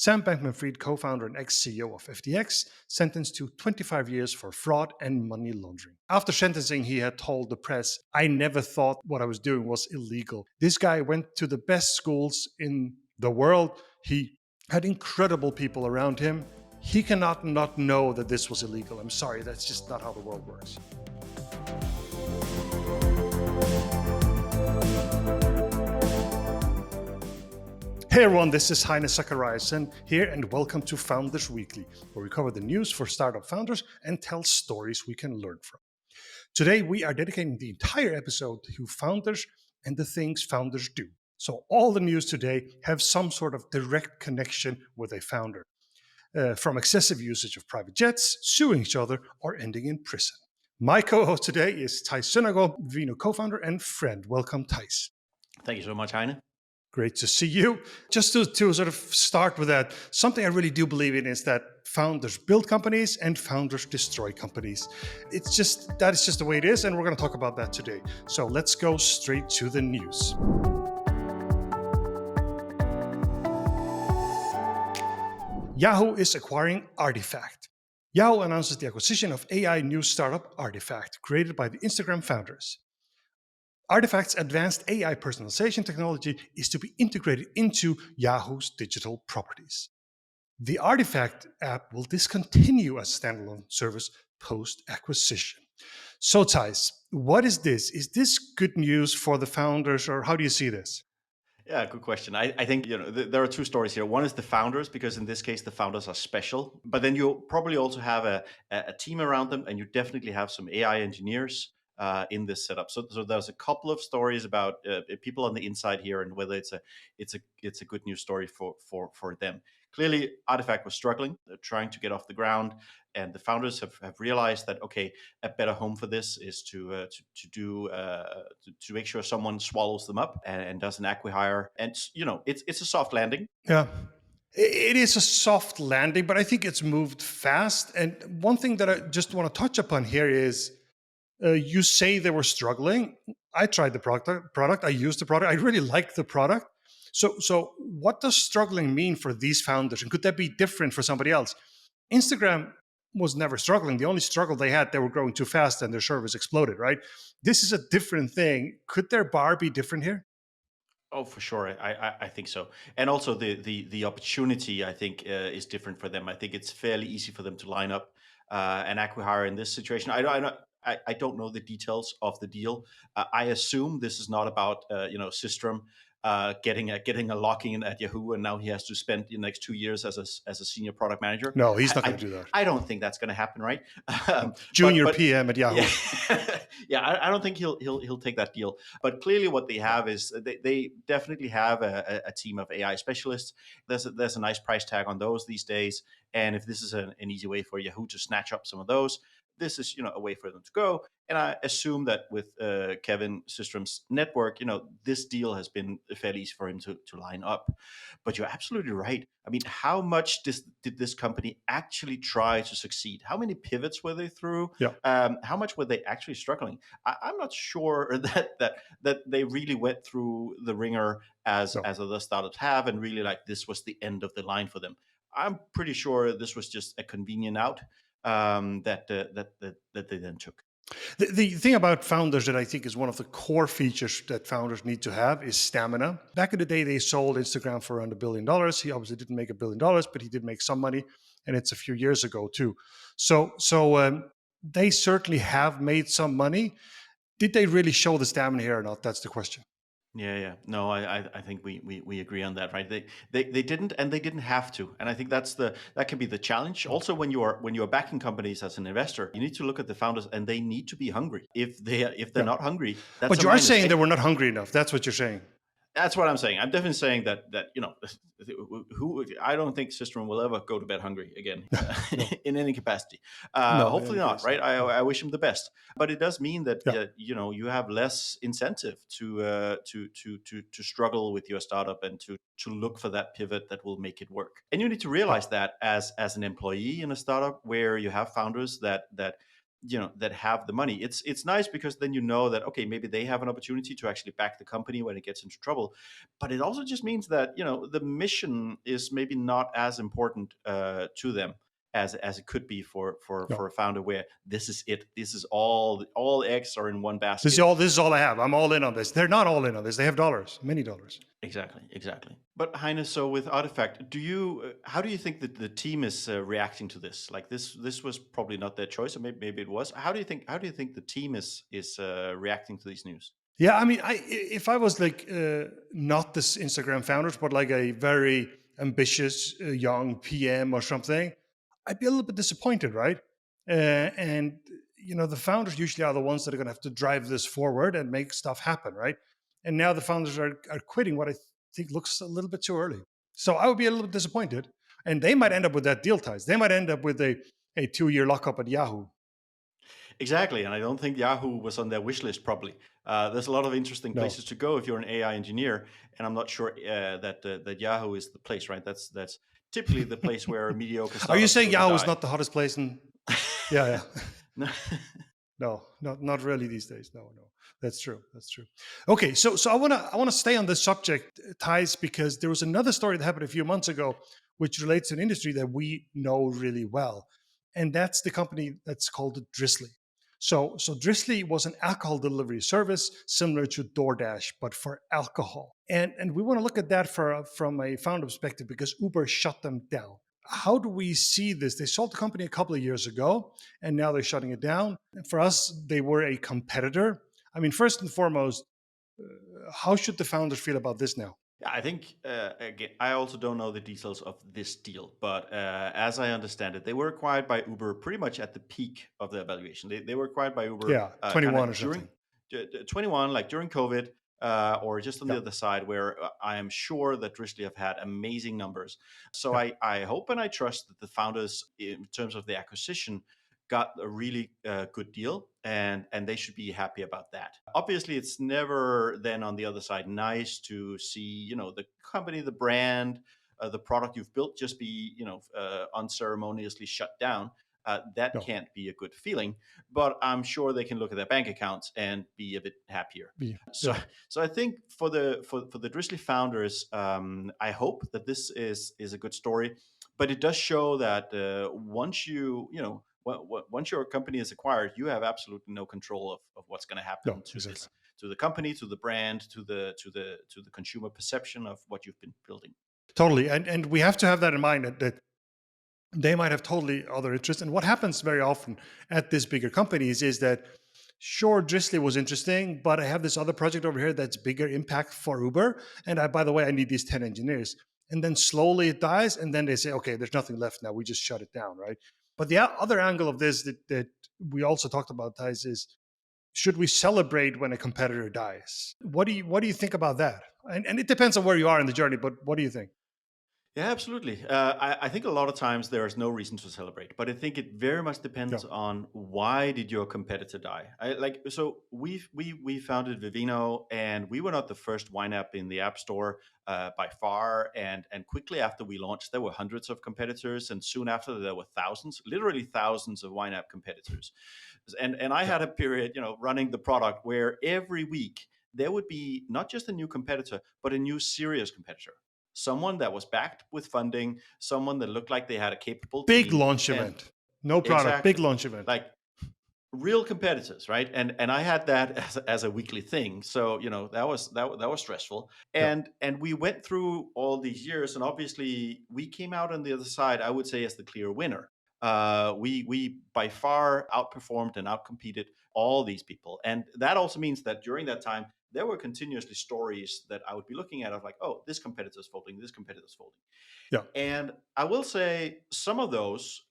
Sam Bankman-Fried, co-founder and ex-CEO of FTX, sentenced to 25 years for fraud and money laundering. After sentencing, he had told the press, "I never thought what I was doing was illegal." This guy went to the best schools in the world. He had incredible people around him. He cannot not know that this was illegal. I'm sorry, that's just not how the world works. Hey everyone, this is Heini and here, and welcome to Founders Weekly, where we cover the news for startup founders and tell stories we can learn from. Today, we are dedicating the entire episode to founders and the things founders do. So all the news today have some sort of direct connection with a founder, from excessive usage of private jets, suing each other, or ending in prison. My co-host today is Theis Vino co-founder and friend. Welcome, Theis. Thank you so much, Heine. Great to see you. Just to sort of start with that, something I really do believe in is that founders build companies and founders destroy companies. That is just the way it is, and we're going to talk about that today. So let's go straight to the news. Yahoo is acquiring Artifact. Yahoo announces the acquisition of AI news startup Artifact, created by the Instagram founders. Artifact's advanced AI personalization technology is to be integrated into Yahoo's digital properties. The Artifact app will discontinue as a standalone service post-acquisition. So, Theis, what is this? Is this good news for the founders, or how do you see this? Yeah, good question. I think there are two stories here. One is the founders, because in this case, the founders are special. But then you'll probably also have a team around them, and you definitely have some AI engineers in this setup. So there's a couple of stories about people on the inside here, and whether it's a good news story for them. Clearly, Artifact was struggling, trying to get off the ground, and the founders have realized that a better home for this is to make sure someone swallows them up and does an acqui-hire, and it's a soft landing. Yeah. It is a soft landing, but I think it's moved fast. And one thing that I just want to touch upon here is, you say they were struggling. I tried the product. I used the product. I really liked the product. So what does struggling mean for these founders? And could that be different for somebody else? Instagram was never struggling. The only struggle they had, they were growing too fast and their service exploded, right? This is a different thing. Could their bar be different here? Oh, for sure. I think so. And also the opportunity, I think, is different for them. I think it's fairly easy for them to line up an acqui-hire in this situation. I don't know the details of the deal. I assume this is not about Systrom getting a lock-in at Yahoo, and now he has to spend the next 2 years as a senior product manager. No, he's not going to do that. I don't think that's going to happen, right? Junior PM at Yahoo. Yeah, I don't think he'll take that deal. But clearly, what they have is they definitely have a team of AI specialists. There's a nice price tag on those these days, and if this is an easy way for Yahoo to snatch up some of those, this is a way for them to go. And I assume that with Kevin Systrom's network, this deal has been fairly easy for him to line up. But you're absolutely right. I mean, how much did this company actually try to succeed? How many pivots were they through? Yeah. How much were they actually struggling? I'm not sure that they really went through the ringer as other startups have, and really this was the end of the line for them. I'm pretty sure this was just a convenient out that they then took. The thing about founders that I think is one of the core features that founders need to have is stamina. Back in the day, they sold Instagram for around $1 billion. He obviously didn't make $1 billion, but he did make some money, and it's a few years ago too. So they certainly have made some money. Did they really show the stamina here or not? That's the question. Yeah. No, I think we agree on that, right? They didn't, and they didn't have to. And I think that can be the challenge. Also, when you're backing companies as an investor, you need to look at the founders, and they need to be hungry. If they're not hungry, that's but you are saying they were not hungry enough. That's what you're saying. That's what I'm saying. I'm definitely saying that I don't think Systrom will ever go to bed hungry again in any capacity. Hopefully not, right? I wish him the best, but it does mean that you have less incentive to struggle with your startup and to look for that pivot that will make it work. And you need to realize that as an employee in a startup where you have founders that that have the money. It's nice because then you know that, okay, maybe they have an opportunity to actually back the company when it gets into trouble. But it also just means that the mission is maybe not as important to them as it could be for No. a founder, where this is it. This is all eggs are in one This is basket. all. This is all I have. I'm all in on this. They're not all in on this. They have dollars, many dollars. Exactly. But Heine, so with Artifact, how do you think that the team is reacting to this? Like this was probably not their choice, or maybe it was. How do you think the team is reacting to these news? Yeah, I mean, if I was like not this Instagram founders, but like a very ambitious young PM or something, I'd be a little bit disappointed, right? And the founders usually are the ones that are going to have to drive this forward and make stuff happen, right? And now the founders are quitting what I think looks a little bit too early. So I would be a little bit disappointed, and they might end up with that deal ties. They might end up with a 2-year lockup at Yahoo. Exactly, and I don't think Yahoo was on their wish list. Probably there's a lot of interesting No. places to go if you're an AI engineer, and I'm not sure that Yahoo is the place, right? That's typically the place where mediocre Are you startups saying go to Yahoo is die. not the hottest place in? Yeah. No. No, not really these days. No, that's true. That's true. Okay, so I wanna stay on this subject, Theis, because there was another story that happened a few months ago, which relates to an industry that we know really well, and that's the company that's called Drizly. So Drizly was an alcohol delivery service similar to DoorDash, but for alcohol. And we want to look at that from a founder perspective because Uber shut them down. How do we see this? They sold the company a couple of years ago, and now they're shutting it down. For us, they were a competitor. I mean, first and foremost, how should the founders feel about this now? Yeah, I think again, I also don't know the details of this deal, but as I understand it, they were acquired by Uber pretty much at the peak of their valuation. They were acquired by Uber Yeah, kind 21 or of during something. 21, like during COVID, or just on the Yeah, other side, where I am sure that Drizly have had amazing numbers. So yeah, I hope and I trust that the founders, in terms of the acquisition, got a really good deal, and they should be happy about that. Obviously, it's never then on the other side nice to see the company, the brand, the product you've built just be unceremoniously shut down. That no, can't be a good feeling, but I'm sure they can look at their bank accounts and be a bit happier. So, yeah, so I think for the Drizly founders, I hope that this is a good story, but it does show that once once your company is acquired, you have absolutely no control of what's going to happen no, exactly. to the company, to the brand, to the consumer perception of what you've been building. Totally. And we have to have that in mind that they might have totally other interests. And what happens very often at these bigger companies is that, sure, Drizly was interesting, but I have this other project over here that's bigger impact for Uber. And by the way, I need these 10 engineers. And then slowly it dies. And then they say, okay, there's nothing left now. We just shut it down, right? But the other angle of this that we also talked about, Thais, is should we celebrate when a competitor dies? What do you think about that? And it depends on where you are in the journey, but what do you think? Yeah, absolutely. I think a lot of times there is no reason to celebrate, but I think it very much Yeah, depends on why did your competitor die. So we founded Vivino, and we were not the first wine app in the App Store by far. And quickly after we launched, there were hundreds of competitors, and soon after there were thousands, literally thousands of wine app competitors. And I yeah, had a period, running the product where every week there would be not just a new competitor, but a new serious competitor, someone that was backed with funding, someone that looked like they had a capable big team, launch and event. No product, big exactly, launch event. like real competitors, right? And I had that as a weekly thing, so that was stressful, Yeah, and we went through all these years, and obviously we came out on the other side, I would say, as the clear winner. We by far outperformed and outcompeted all these people, and that also means that during that time there were continuously stories that I would be looking at of like, oh, this competitor's folding, this competitor's folding. yeah, And I will say some of those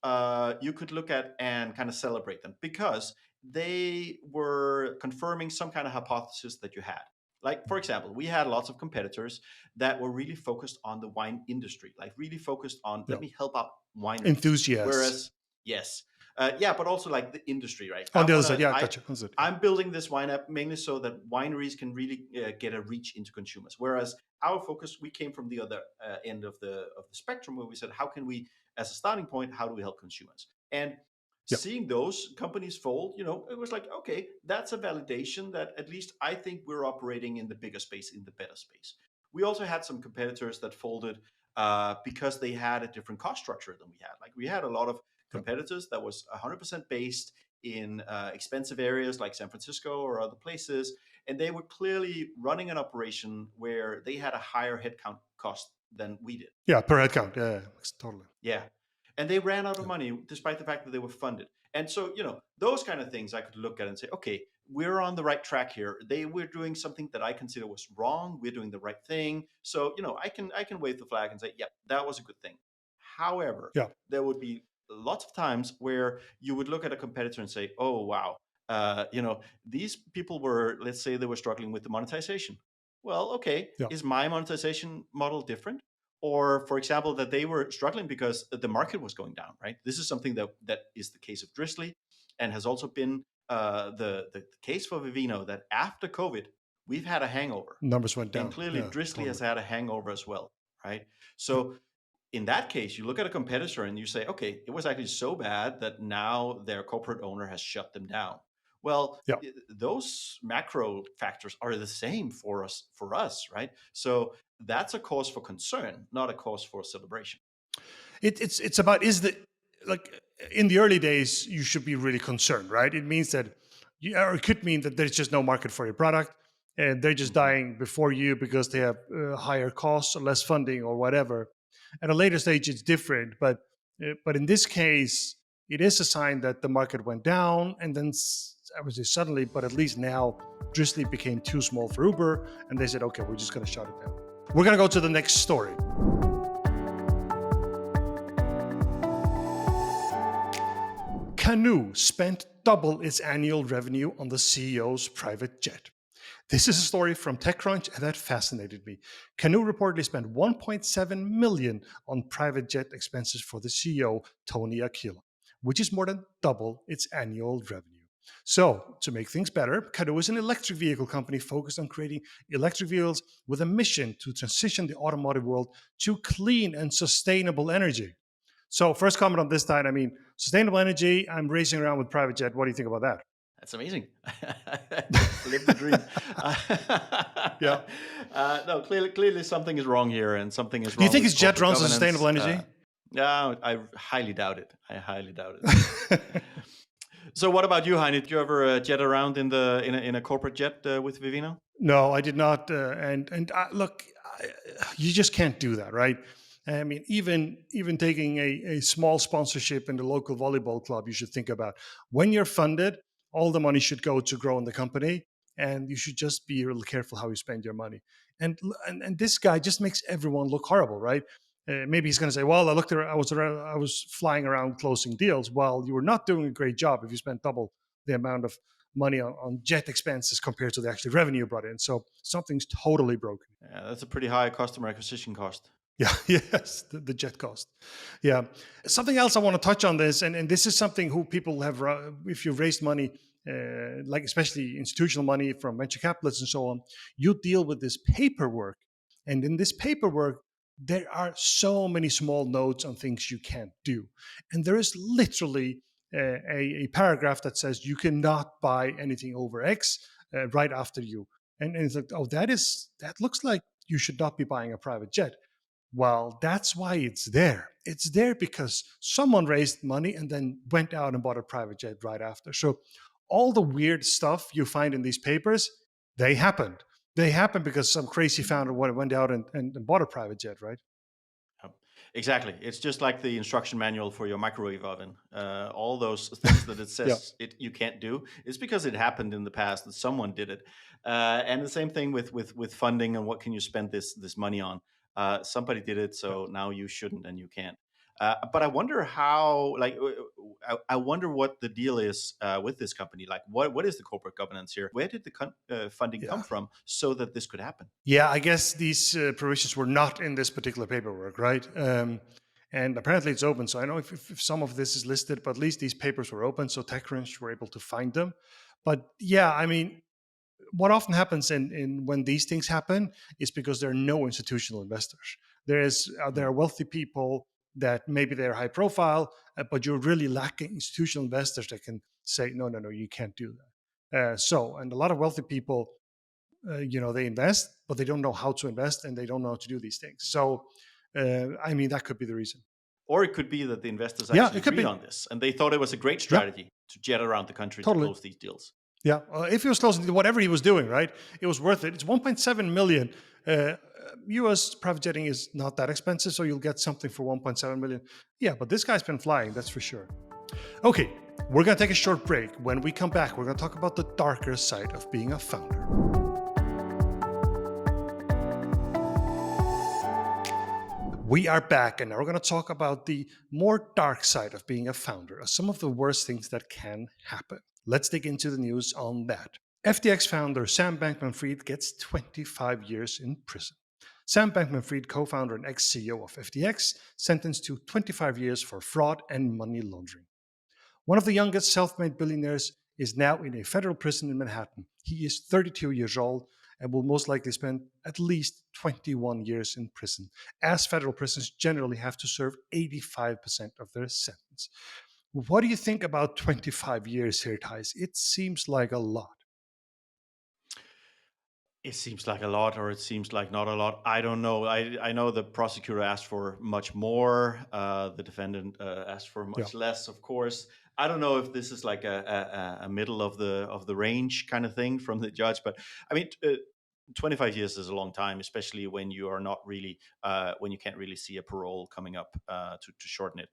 you could look at and kind of celebrate them because they were confirming some kind of hypothesis that you had. Like, for example, we had lots of competitors that were really focused on the wine industry, like really focused on, yeah. let me help out wineries. Enthusiasts. Whereas, yes, yeah, but also like the industry, right? On the other side, yeah, gotcha. Understood. Yeah. I'm building this wine app mainly so that wineries can really get a reach into consumers. Whereas our focus, we came from the other end of the spectrum, where we said, how can we, as a starting point, how do we help consumers? And Yeah. seeing those companies fold, it was like, okay, that's a validation that at least I think we're operating in the bigger space, in the better space. We also had some competitors that folded because they had a different cost structure than we had. Like we had a lot of Yeah. competitors that was 100% based in expensive areas like San Francisco or other places, and they were clearly running an operation where they had a higher headcount cost than we did. Yeah. Per head count. Yeah. Totally. Yeah. And they ran out of Yeah. money despite the fact that they were funded. And so, those kind of things I could look at and say, okay, we're on the right track here. We're doing something that I consider was wrong. We're doing the right thing. So, I can wave the flag and say, yeah, that was a good thing. However, Yeah. there would be lots of times where you would look at a competitor and say, oh, wow, these people were, let's say they were struggling with the monetization. Well, okay, Yeah. is my monetization model different? Or for example, that they were struggling because the market was going down, right? This is something that is the case of Drizly, and has also been the case for Vivino, that after COVID we've had a hangover, Numbers went and down. clearly Yeah. Drizly has Totally. had a hangover as well, right? Yeah. So in that case, you look at a competitor and you say, okay, it was actually so bad that now their corporate owner has shut them down. Well, Yeah. those macro factors are the same for us, right? So that's a cause for concern, not a cause for celebration. It's about, is the, like, in the early days you should be really concerned, right? It means that or it could mean that there's just no market for your product, and they're just Mhm. dying before you because they have higher costs or less funding or whatever. At a later stage it's different, but in this case it is a sign that the market went down, and then I would say suddenly, but at least now Drizzly became too small for Uber, and they said, okay, we're just going to shut it down. We're going to go to the next story. Canoo spent double its annual revenue on the CEO's private jet. This is a story from TechCrunch that fascinated me. Canoo reportedly spent 1.7 million on private jet expenses for the CEO, Tony Aquila, which is more than double its annual revenue. So, to make things better, Canoo is an electric vehicle company focused on creating electric vehicles with a mission to transition the automotive world to clean and sustainable energy. So, first comment on this side, I mean, sustainable energy, I'm racing around with private jet. What do you think about that? That's amazing. Live the dream. Yeah. No, clearly something is wrong here, and something is Do you wrong think with it's jet corporate runs on governance. sustainable energy? No, I highly doubt it. I highly doubt it. So, what about you, Heini? Did you ever jet around in a corporate jet with Vivino? No, I did not. Look, you just can't do that, right? I mean, even taking a small sponsorship in the local volleyball club, you should think about when you're funded, all the money should go to growing the company, and you should just be real careful how you spend your money. And this guy just makes everyone look horrible, right? Maybe he's going to say, "Well, I was flying around closing deals." Well, you were not doing a great job if you spent double the amount of money on jet expenses compared to the actual revenue brought in. So something's totally broken. Yeah, that's a pretty high customer acquisition cost. Yeah, yes, the jet cost. Yeah. Something else I want to touch on this, and this is something who people have, if you've raised money, like especially institutional money from venture capitalists and so on, you deal with this paperwork. And in this paperwork, there are so many small notes on things you can't do. And there is literally a paragraph that says you cannot buy anything over X right after you. And it's like, oh, that looks like you should not be buying a private jet. Well, that's why it's there. It's there because someone raised money and then went out and bought a private jet right after. So all the weird stuff you find in these papers, they happened. They happened because some crazy founder went out and bought a private jet, right? Yep. Exactly. It's just like the instruction manual for your microwave oven. All those things that it Yeah. says you can't do, it's because it happened in the past that someone did it. And the same thing with funding and what can you spend this money on. Somebody did it, Yeah. so now you shouldn't and you can't. But I wonder how, like, I wonder what the deal is with this company. Like, what is the corporate governance here? Where did the funding come Yeah. from so that this could happen? Yeah, I guess these provisions were not in this particular paperwork, right? And apparently it's open. So I know if some of this is listed, but at least these papers were open. So TechCrunch were able to find them. But yeah, I mean, what often happens in when these things happen is because there are no institutional investors. There are wealthy people that maybe they're high profile, but you're really lacking institutional investors that can say, no, no, no, you can't do that. And a lot of wealthy people, they invest, but they don't know how to invest and they don't know how to do these things. So, that could be the reason. Or it could be that the investors Yeah, actually it could agreed be. on this and they thought it was a great Yeah, strategy to jet around the country to totally. close these deals. Yeah, if he was closing whatever he was doing, right, it was worth it. It's 1.7 million. U.S. private jetting is not that expensive, so you'll get something for 1.7 million. Yeah, but this guy's been flying, that's for sure. Okay, we're going to take a short break. When we come back, we're going to talk about the darker side of being a founder. We are back, and now we're going to talk about the more dark side of being a founder, some of the worst things that can happen. Let's dig into the news on that. FTX founder Sam Bankman-Fried gets 25 years in prison. Sam Bankman-Fried, co-founder and ex-CEO of FTX, sentenced to 25 years for fraud and money laundering. One of the youngest self-made billionaires is now in a federal prison in Manhattan. He is 32 years old and will most likely spend at least 21 years in prison, as federal prisons generally have to serve 85% of their sentence. What do you think about 25 years here, Theis? It seems like a lot. It seems like a lot, or it seems like not a lot. I don't know. I know the prosecutor asked for much more. The defendant asked for much less, of course. I don't know if this is like a middle of the range kind of thing from the judge, but I mean, 25 years is a long time, especially when you are not really when you can't really see a parole coming up to shorten it.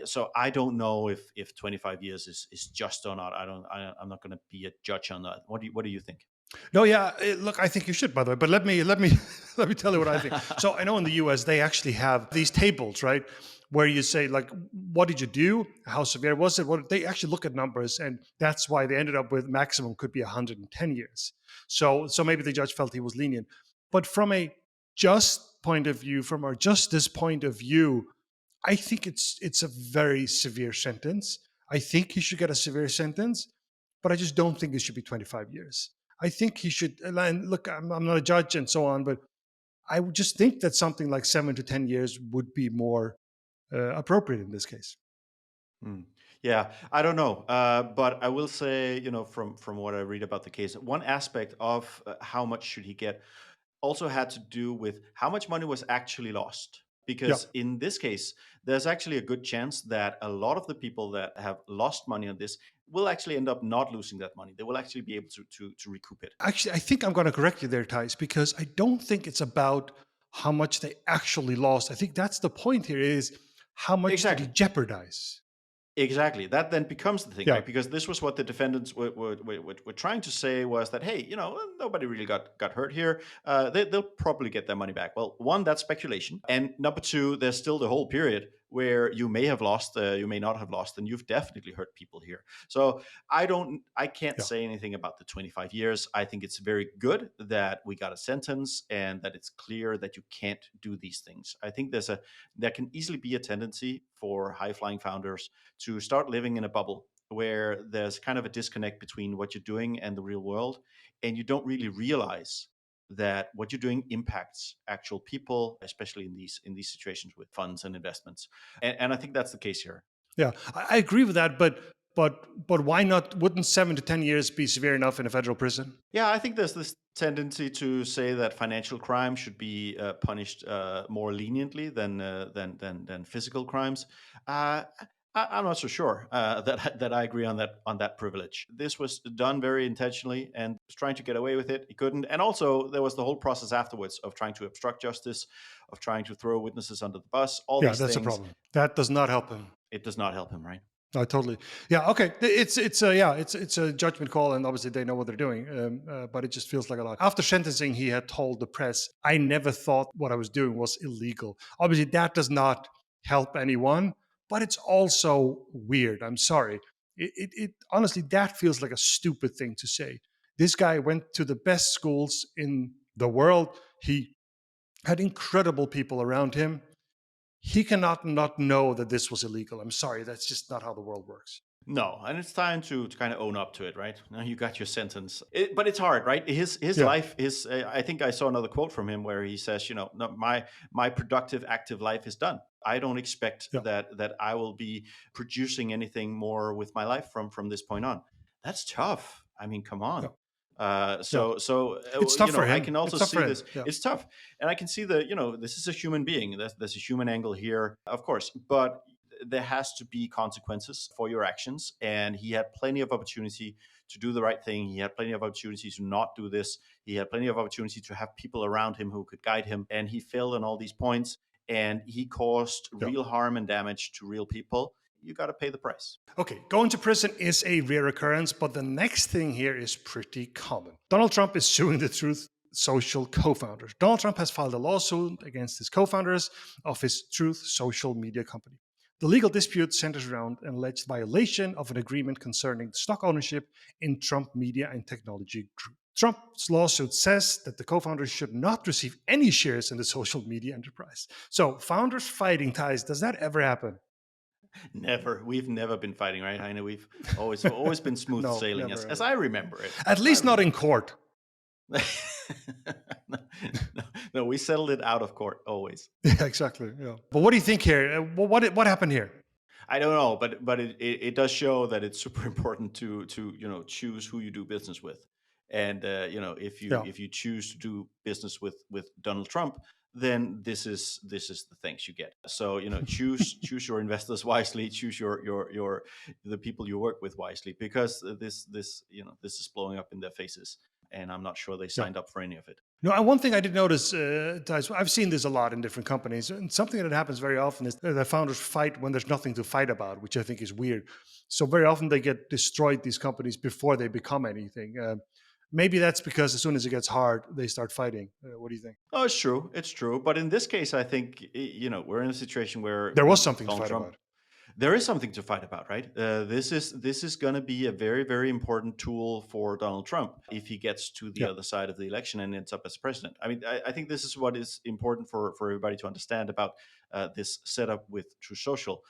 So I don't know if 25 years is just or not. I'm not going to be a judge on that. What do you think? No, yeah. Look, I think you should, by the way. But let me let me tell you what I think. So I know in the U.S. they actually have these tables, right, where you say like, what did you do? How severe was it? What they actually look at numbers, and that's why they ended up with maximum could be 110 years. So maybe the judge felt he was lenient, but from a just point of view, from our justice point of view, I think it's a very severe sentence. I think he should get a severe sentence, but I just don't think it should be 25 years. I think he should. And look, I'm not a judge and so on, but I would just think that something like 7 to 10 years would be more appropriate in this case. Hmm. Yeah, I don't know, but I will say, from what I read about the case, one aspect of how much should he get also had to do with how much money was actually lost. Yeah. Because in this case, there's actually a good chance that a lot of the people that have lost money on this will actually end up not losing that money. They will actually be able to recoup it. Actually, I think I'm going to correct you there, Thijs, because I don't think it's about how much they actually lost. I think that's the point here is how much did he Exactly. jeopardize? Exactly. That then becomes the thing, Yeah. right? Because this was what the defendants were trying to say was that, hey, nobody really got hurt here. They'll probably get their money back. Well, one, that's speculation. And number two, there's still the whole period where you may have lost, you may not have lost, and you've definitely hurt people here. So I can't Yeah. say anything about the 25 years. I think it's very good that we got a sentence and that it's clear that you can't do these things. I think there can easily be a tendency for high flying founders to start living in a bubble where there's kind of a disconnect between what you're doing and the real world, and you don't really realize that what you're doing impacts actual people, especially in these situations with funds and investments. And I think that's the case here. Yeah, I agree with that, but why not? Wouldn't 7 to 10 years be severe enough in a federal prison? Yeah, I think there's this tendency to say that financial crime should be punished more leniently than physical crimes. I'm not so sure that I agree on that privilege. This was done very intentionally, and was trying to get away with it. He couldn't, and also there was the whole process afterwards of trying to obstruct justice, of trying to throw witnesses under the bus. All Yeah, these that's a things. problem. That does not help him. It does not help him, right? No, totally. Yeah. Okay. It's a judgment call, and obviously they know what they're doing. But it just feels like a lot. After sentencing, he had told the press, "I never thought what I was doing was illegal." Obviously, that does not help anyone, but it's also weird. I'm sorry. It honestly that feels like a stupid thing to say. This guy went to the best schools in the world. He had incredible people around him. He cannot not know that this was illegal. I'm sorry, that's just not how the world works. No, and it's time to kind of own up to it, right? Now you got your sentence, but it's hard, right? His Yeah, life is. I think I saw another quote from him where he says, no, my productive, active life is done. I don't expect yeah, that I will be producing anything more with my life from this point on. That's tough. I mean, come yeah, on. yeah. It's You tough for know, I him. can It's also tough for see him. this. Yeah, It's tough, and I can see that this is a human being. There's a human angle here, of course, but there has to be consequences for your actions, and he had plenty of opportunity to do the right thing. He had plenty of opportunity to not do this. He had plenty of opportunity to have people around him who could guide him, and he failed on all these points, and he caused yeah. real harm and damage to real people. You got to pay the price. Okay, going to prison is a rare occurrence, but the next thing here is pretty common. Donald Trump is suing the Truth Social co-founders. Donald Trump has filed a lawsuit against his co-founders of his Truth social media company. The legal dispute centers around an alleged violation of an agreement concerning stock ownership in Trump Media and Technology Group. Trump's lawsuit says that the co-founders should not receive any shares in the social media enterprise. So, founders fighting ties, does that ever happen? Never. We've never been fighting, right, Heine? We've always been smooth No, sailing, never as ever. I remember it. At As I least not in remember it. court. no, no, we settled it out of court always. Yeah, exactly. Yeah. But what do you think here? What happened here? I don't know, but it does show that it's super important to choose who you do business with, and Yeah. if you choose to do business with Donald Trump, then this is the things you get. So choose your investors wisely, choose your the people you work with wisely, because this is blowing up in their faces, and I'm not sure they Yeah. signed up for any of it. No, and one thing I did notice, Theis, I've seen this a lot in different companies, and something that happens very often is that the founders fight when there's nothing to fight about, which I think is weird. So very often they get destroyed, these companies, before they become anything. Maybe that's because as soon as it gets hard, they start fighting. What do you think? Oh, it's true, it's true, but in this case, I think we're in a situation where There was something to Donald fight Trump. about. There is something to fight about, right? This is going to be a very, very important tool for Donald Trump if he gets to the Yeah. other side of the election and ends up as president. I mean, I think this is what is important for everybody to understand about this setup with True Social.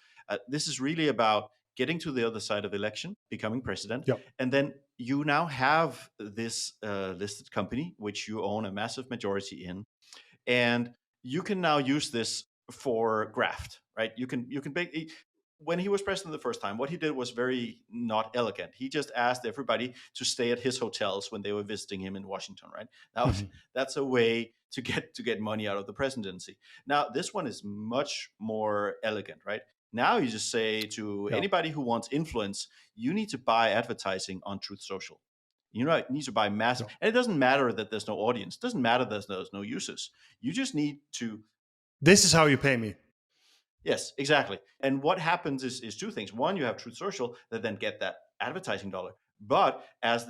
This is really about getting to the other side of the election, becoming president, Yeah. and then you now have this listed company which you own a massive majority in, and you can now use this for graft, right? You can when he was president the first time, what he did was very not elegant. He just asked everybody to stay at his hotels when they were visiting him in Washington, right? Mhm. That's a way to get money out of the presidency. Now this one is much more elegant, right? Now you just say to Yeah. anybody who wants influence, you need to buy advertising on Truth Social. You need to buy massive, Yeah. and it doesn't matter that there's no audience. It doesn't matter there's no users. You just need to. This is how you pay me. Yes, exactly. And what happens is two things. One, you have Truth Social that then get that advertising dollar. But as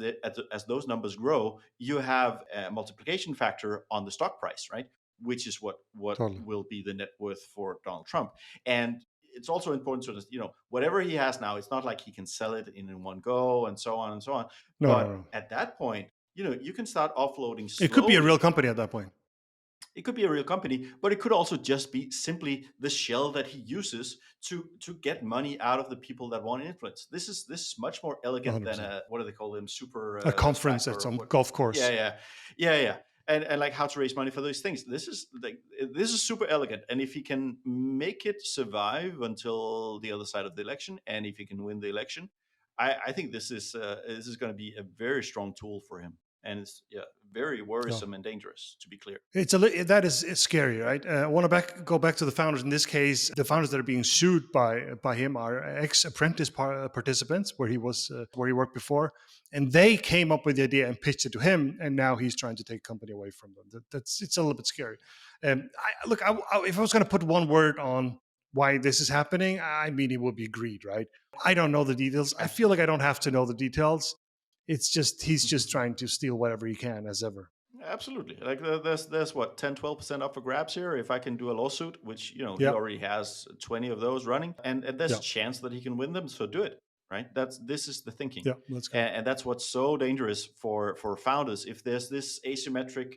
those numbers grow, you have a multiplication factor on the stock price, right? Which is what Totally. will be the net worth for Donald Trump. And it's also important to whatever he has now, it's not like he can sell it in one go and so on and so on. No, no, But no. at that point, you can start offloading It could be a real slowly. company at that point. It could be a real company, but it could also just be simply the shell that he uses to get money out of the people that want influence. This is much more elegant than 100%. a, what do they call them, super A SPAC conference at or some what? golf Yeah, course. yeah, yeah, yeah. And like how to raise money for those things. This is super elegant, and if he can make it survive until the other side of the election, and if he can win the election, I think this is going to be a very strong tool for him, and it's very Yeah. worrisome and dangerous, to be clear. That is it's scary, right? I want to go back to the founders. In this case, the founders that are being sued by him are ex-apprentice participants where he worked before, and they came up with the idea and pitched it to him, and now he's trying to take company away from them. That's it's a little bit scary. If I was going to put one word on why this is happening, I mean it would be greed, right? I don't know the details. I feel like I don't have to know the details. It's just he's just trying to steal whatever he can, as ever. Absolutely. Like there's what 10-12% up for grabs here. If I can do a lawsuit, which he Yeah, already has 20 of those running, and there's yeah. a chance that he can win them, so do it. Right. This is the thinking, Yeah, let's go. and that's what's so dangerous for founders. If there's this asymmetric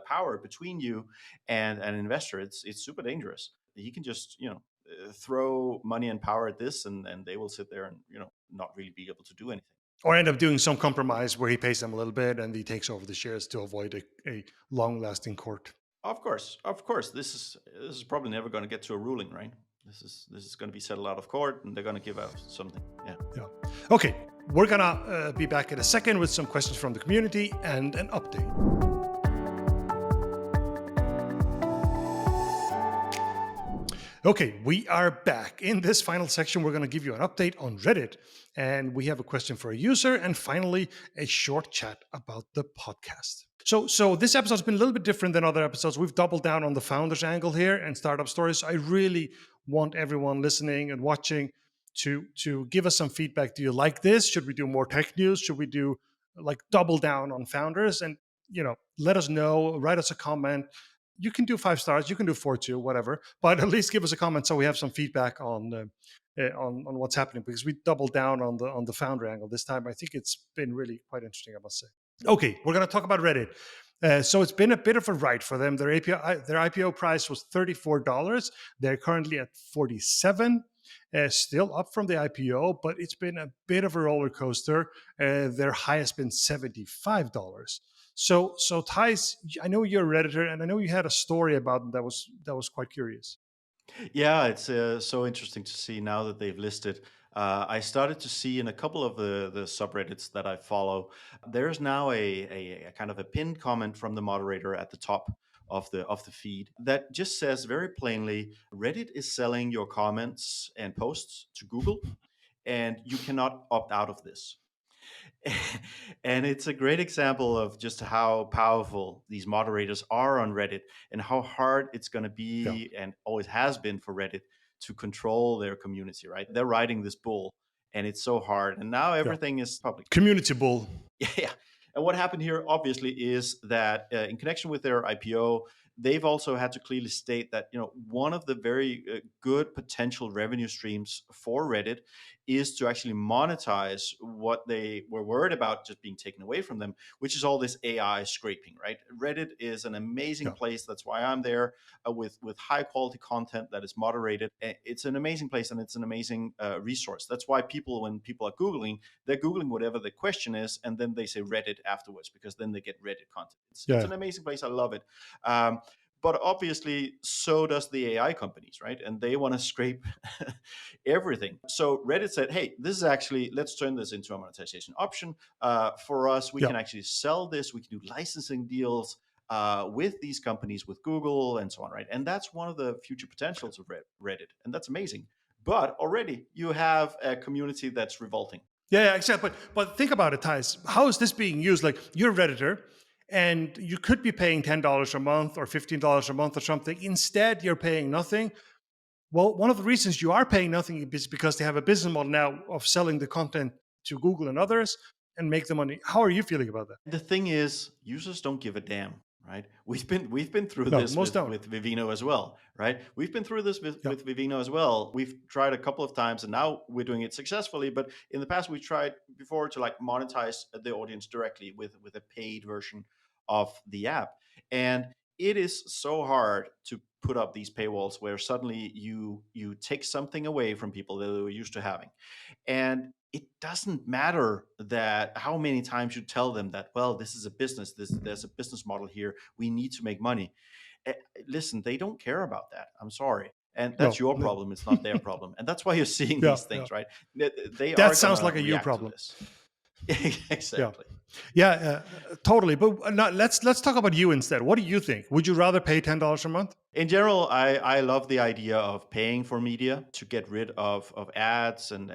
power between you and an investor, it's super dangerous. He can just throw money and power at this, and they will sit there and not really be able to do anything. Or end up doing some compromise where he pays them a little bit and he takes over the shares to avoid a long-lasting court. Of course. This is probably never going to get to a ruling, right? This is going to be settled out of court, and they're going to give out something. Yeah. Okay, we're gonna be back in a second with some questions from the community and an update. Okay, we are back. In this final section, we're going to give you an update on Reddit. And we have a question for a user. And finally, a short chat about the podcast. So this episode's been a little bit different than other episodes. We've doubled down on the founders angle here and startup stories. I really want everyone listening and watching to give us some feedback. Do you like this? Should we do more tech news? Should we do double down on founders? And let us know, write us a comment. You can do 5 stars, you can do 4 too, whatever. But at least give us a comment so we have some feedback on what's happening, because we doubled down on the founder angle this time. I think it's been really quite interesting, I must say. Okay, we're going to talk about Reddit. So it's been a bit of a ride for them. Their IPO price was $34. They're currently at $47. Still up from the IPO, but it's been a bit of a roller coaster. Their high has been $75. So Theis, I know you're a Redditor, and I know you had a story about them that was quite curious. Yeah, it's so interesting to see now that they've listed. I started to see in a couple of the subreddits that I follow, there's now a kind of a pinned comment from the moderator at the top of the feed that just says very plainly, Reddit is selling your comments and posts to Google, and you cannot opt out of this. And it's a great example of just how powerful these moderators are on Reddit, and how hard it's going to be and always has been for Reddit to control their community, right? They're riding this bull, and it's so hard. And now everything is public. Community bull. Yeah. And what happened here, obviously, is that in connection with their IPO, they've also had to clearly state that one of the very good potential revenue streams for Reddit is to actually monetize what they were worried about just being taken away from them, which is all this AI scraping, right? Reddit is an amazing place. That's why I'm there, with high quality content that is moderated. It's an amazing place, and it's an amazing resource. That's why when people are Googling, they're Googling whatever the question is, and then they say Reddit afterwards, because then they get Reddit content. It's an amazing place. I love it. But obviously, so does the AI companies, right? And they want to scrape everything. So Reddit said, hey, this is actually, let's turn this into a monetization option for us. We can actually sell this. We can do licensing deals with these companies, with Google and so on, right? And that's one of the future potentials of Reddit. And that's amazing. But already you have a community that's revolting. Yeah, exactly. But think about it, Theis. How is this being used? Like, you're a Redditor, and you could be paying $10 a month or $15 a month or something. Instead, you're paying nothing. Well, one of the reasons you are paying nothing is because they have a business model now of selling the content to Google and others and make the money. How are you feeling about that? The thing is, users don't give a damn, right? We've been through this with Vivino as well, right? We've been through this with Vivino as well. We've tried a couple of times, and now we're doing it successfully. But in the past, we tried before to monetize the audience directly with a paid version of the app. And it is so hard to put up these paywalls where suddenly you take something away from people that they were used to having. And it doesn't matter that how many times you tell them that, well, this is a business, there's a business model here, we need to make money. Listen, they don't care about that. I'm sorry. And that's your problem. It's not their problem. And that's why you're seeing these things, right? That sounds like a you problem. Exactly. Yeah, totally. But let's talk about you instead. What do you think? Would you rather pay $10 a month? In general, I love the idea of paying for media to get rid of ads and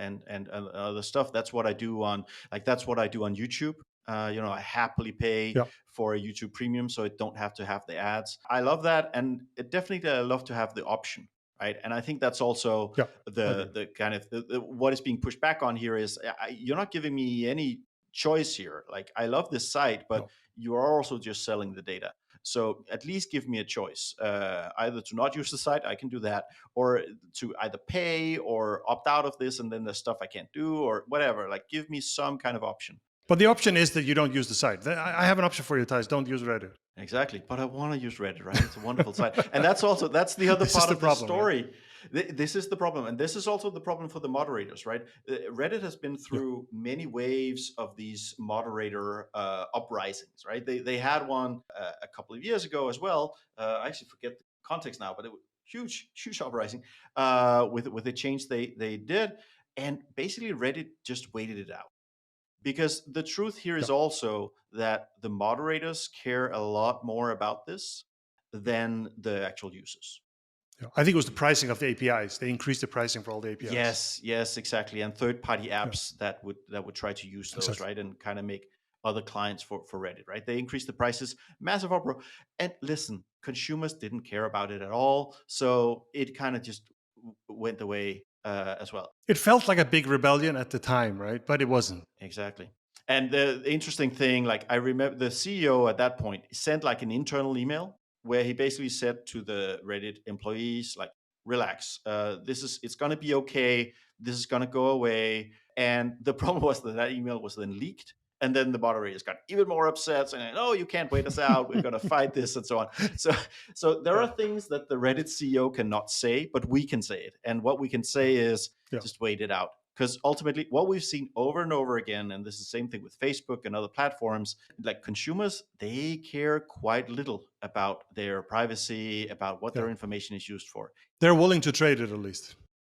other stuff. That's what I do on YouTube. I happily pay for a YouTube Premium, so I don't have to have the ads. I love that, and definitely I love to have the option. Right. And I think that's also the kind of what is being pushed back on here is you're not giving me any choice here. Like, I love this site, but you are also just selling the data. So at least give me a choice, either to not use the site, I can do that, or to either pay or opt out of this, and then there's stuff I can't do or whatever. Like, give me some kind of option. But the option is that you don't use the site. I have an option for you, Theis. Don't use Reddit. Exactly. But I want to use Reddit, right? It's a wonderful site. And that's the other part of the story. This is the problem, and this is also the problem for the moderators, right? Reddit has been Yeah. through many waves of these moderator uprisings, right? They had one a couple of years ago as well. I actually forget the context now, but it was huge uprising with the change they did, and basically Reddit just waited it out, because the truth here Yeah. is also that the moderators care a lot more about this than the actual users. Yeah. I think it was the pricing of the APIs. They increased the pricing for all the APIs. Yes, exactly. And third-party Yeah, apps that would try to use those, exactly. right, and kind of make other clients for Reddit, right? They increased the prices, massive uproar. And listen, consumers didn't care about it at all, so it kind of just went away as well. It felt like a big rebellion at the time, right? But it wasn't. Exactly. And the interesting thing, like I remember the CEO at that point sent like an internal email where he basically said to the Reddit employees, like, relax, it's going to be okay. This is going to go away. And the problem was that email was then leaked. And then the moderators got even more upset, saying, "Oh, you can't wait us out. We're going to fight this," and so on. So, so there are Yeah, things that the Reddit CEO cannot say, but we can say it. And what we can say is yeah, just wait it out, because ultimately what we've seen over and over again, and this is the same thing with Facebook and other platforms, like consumers, they care quite little about their privacy, about what yeah. their information is used for. They're willing to trade it at least.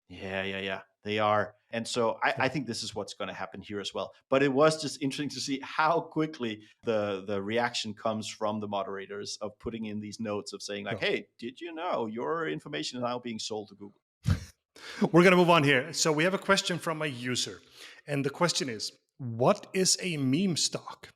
Yeah, they are. And so I Yeah, think this is what's going to happen here as well. But it was just interesting to see how quickly the reaction comes from the moderators of putting in these notes of saying like, yeah. hey, did you know your information is now being sold to Google? We're going to move on here. So we have a question from a user, and the question is, what is a meme stock?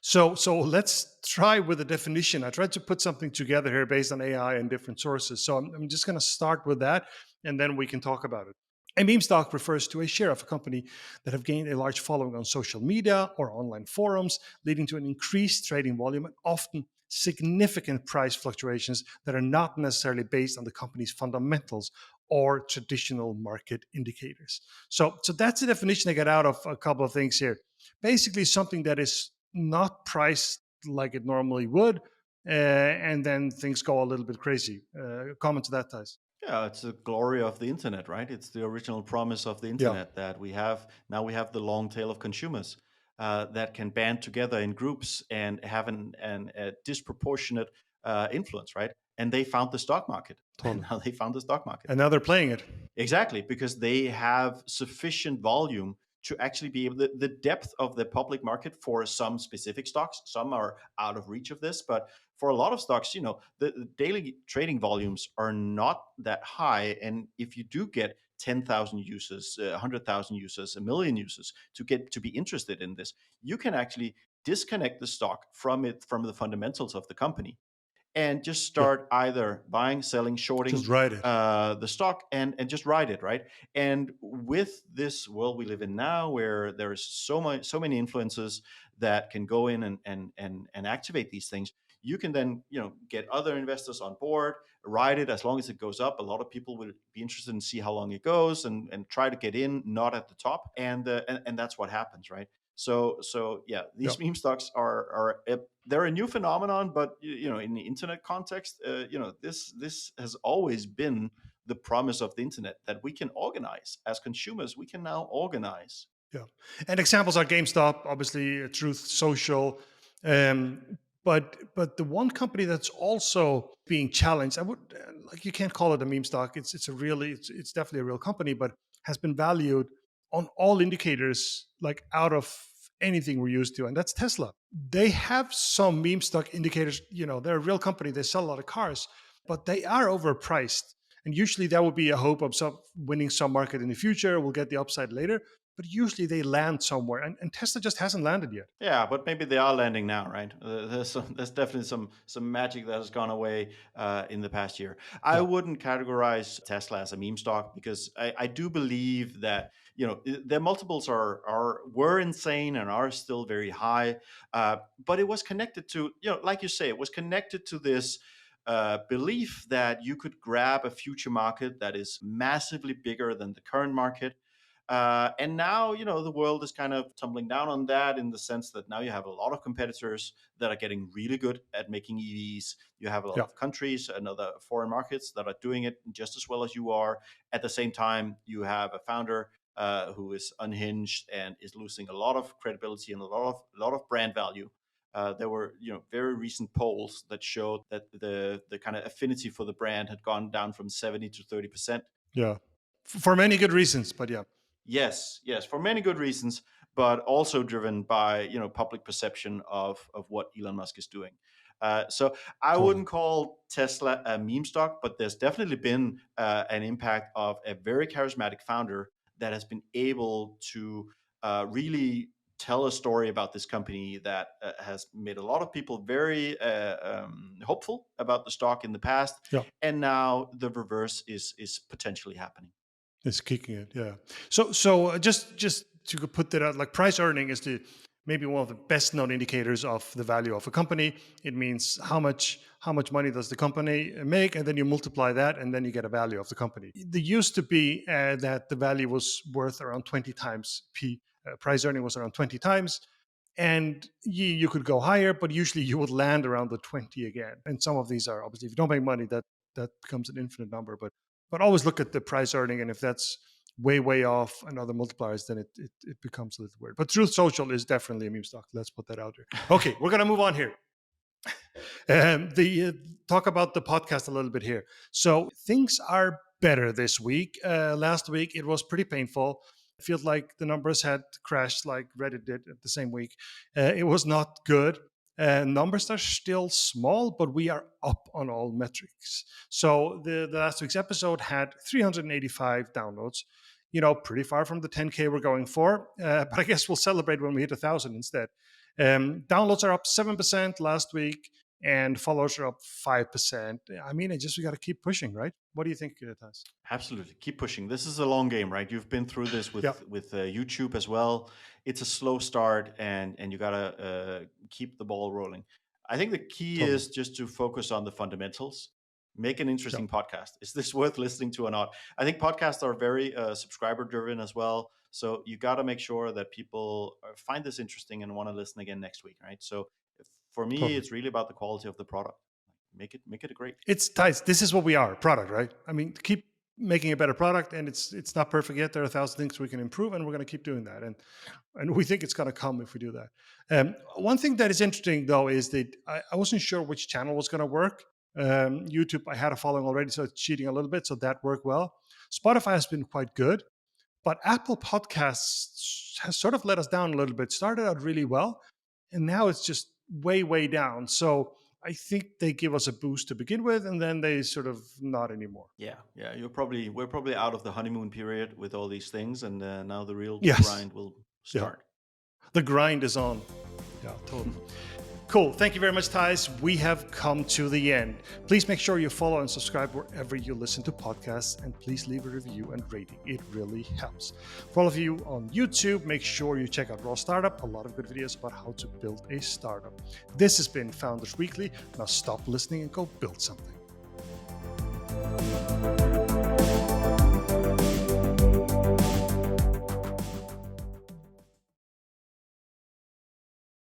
So let's try with a definition. I tried to put something together here based on AI and different sources. So I'm just going to start with that, and then we can talk about it. A meme stock refers to a share of a company that have gained a large following on social media or online forums, leading to an increased trading volume and often significant price fluctuations that are not necessarily based on the company's fundamentals or traditional market indicators. So that's the definition I get out of a couple of things here. Basically, something that is not priced like it normally would, and then things go a little bit crazy. Comment to that, Thais. Yeah, it's the glory of the internet, right? It's the original promise of the Yeah, internet that we have the long tail of consumers that can band together in groups and have a disproportionate influence, right? And they found the stock market. And totally. now they found the stock market. And now they're playing it. Exactly, because they have sufficient volume to actually be able the depth of the public market for some specific stocks. Some are out of reach of this, but for a lot of stocks, the daily trading volumes are not that high. And if you do get 10,000 users, 100,000 users, a million users to be interested in this, you can actually disconnect the stock from the fundamentals of the company and just Yeah, start either buying, selling, shorting just write it. the stock and just ride it, right? And with this world we live in now, where there's so many influences that can go in and activate these things, you can then get other investors on board, ride it as long as it goes up. A lot of people will be interested in see how long it goes and try to get in, not at the top, and that's what happens, right? So yeah, Yeah. these meme stocks are they're a new phenomenon, but in the internet context, this has always been the promise of the internet, that we can organize as consumers. We can now organize. Yeah, and examples are GameStop, obviously, Truth Social, but the one company that's also being challenged, I would like you can't call it a meme stock. It's definitely a real company, but has been valued on all indicators like out of anything we're used to, and that's Tesla. They have some meme stock indicators. They're a real company. They sell a lot of cars, but they are overpriced. And usually that would be a hope of winning some market in the future. We'll get the upside later, but usually they land somewhere, and Tesla just hasn't landed yet. Yeah, but maybe they are landing now, right? There's definitely some magic that has gone away in the past year. I Yeah, wouldn't categorize Tesla as a meme stock, because I do believe that their multiples were insane and are still very high. But it was connected to, like you say, it was connected to this belief that you could grab a future market that is massively bigger than the current market. And now, the world is kind of tumbling down on that in the sense that now you have a lot of competitors that are getting really good at making EVs. You have a lot Yeah. of countries and other foreign markets that are doing it just as well as you are. At the same time, you have a founder who is unhinged and is losing a lot of credibility and a lot of brand value. There were very recent polls that showed that the kind of affinity for the brand had gone down from 70 to 30%. Yeah. For many good reasons, but yeah. Yes, yes, for many good reasons, but also driven by public perception of what Elon Musk is doing. So I Totally. wouldn't call Tesla a meme stock, but there's definitely been an impact of a very charismatic founder that has been able to really tell a story about this company that has made a lot of people very hopeful about the stock in the past, Yeah. and now the reverse is potentially happening. It's kicking it, yeah. So just to put that out, like price earning is the maybe one of the best known indicators of the value of a company. It means how much money does the company make, and then you multiply that, and then you get a value of the company. There used to be that the value was worth around 20 times P. Price earning was around 20 times, and you could go higher, but usually you would land around the 20 again. And some of these are obviously, if you don't make money, that becomes an infinite number. But always look at the price earning, and if that's way off and other multipliers, then it becomes a little weird. But Truth Social is definitely a meme stock. Let's put that out there. Okay, we're gonna move on here. The talk about the podcast a little bit here. So things are better this week. Last week it was pretty painful. I feel like the numbers had crashed like Reddit did at the same week. It was not good. Numbers are still small, but we are up on all metrics. So the last week's episode had 385 downloads. Pretty far from the 10K we're going for. But I guess we'll celebrate when we hit 1,000 instead. Downloads are up 7% last week, and followers are up 5%. I mean, we got to keep pushing, right? What do you think, Theis? Absolutely, keep pushing. This is a long game, right? You've been through this with Yeah, YouTube as well. It's a slow start, and you gotta keep the ball rolling. I think the key totally. is just to focus on the fundamentals. Make an Yeah, interesting podcast. Is this worth listening to or not? I think podcasts are very subscriber driven as well. So you got to make sure that people find this interesting and want to listen again next week, right? So for me, totally. it's really about the quality of the product. Make it a great. It's Theis. This is what we are, product, right? I mean, keep making a better product, and it's not perfect yet. There are 1,000 things we can improve, and we're going to keep doing that. And we think it's going to come if we do that. One thing that is interesting though is that I wasn't sure which channel was going to work. YouTube, I had a following already, so it's cheating a little bit, so that worked well. Spotify has been quite good, but Apple Podcasts has sort of let us down a little bit. Started out really well, and now it's just way down. So I think they give us a boost to begin with, and then they sort of not anymore. Yeah. We're probably out of the honeymoon period with all these things, and now the real Yes. grind will Yeah. start. The grind is on. Yeah, totally. Cool. Thank you very much, Theis. We have come to the end. Please make sure you follow and subscribe wherever you listen to podcasts, and please leave a review and rating. It really helps. For all of you on YouTube, make sure you check out Raw Startup. A lot of good videos about how to build a startup. This has been Founders Weekly. Now stop listening and go build something.